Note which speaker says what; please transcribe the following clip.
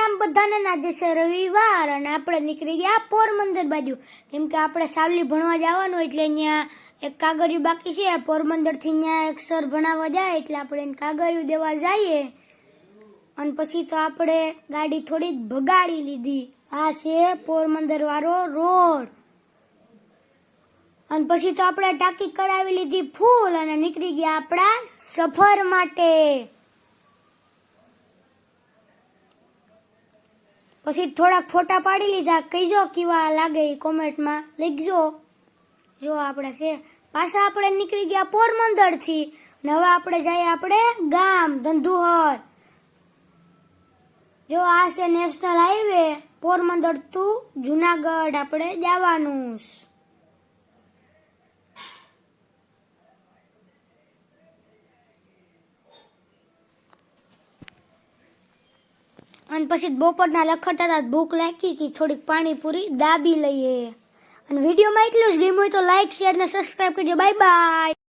Speaker 1: રામ બધાને, આજે છે રવિવાર અને આપણે નીકળી ગયા પોરબંદર બાજુ, કેમ કે આપણે સાવલી ભણવા જવાનું એટલે અહીંયા એક કાગળિયું બાકી છે. પોરબંદરથી અહીંયા એક સર ભણાવવા જાય એટલે આપણે એને કાગળિયું દેવા જઈએ. અને પછી તો આપણે ગાડી થોડીક ભગાડી લીધી. આ છે પોરબંદર વાળો રોડ. અને પછી તો આપણે ટાંકી કરાવી લીધી ફૂલ અને નીકળી ગયા આપણા સફર માટે. પછી થોડાક ફોટા પાડી લીધા. કહીજો કેવા લાગે એ કોમેન્ટમાં લખજો. જો આપણે છે પાછા આપણે નીકળી ગયા પોરબંદરથી. હવે આપણે જઈએ આપણે ગામ ધંધુહર. જો આ છે national highway Porbandar to Junagadh આપણે જવાનું. અને પછી બપોરના લખડતા હતા, ભૂખ લાગી હતી, થોડીક પાણીપુરી દાબી લઈએ. અને વિડીયોમાં એટલું જ ગમ્યું હોય તો લાઈક, શેર ને સબસ્ક્રાઈબ કરજો. Bye bye.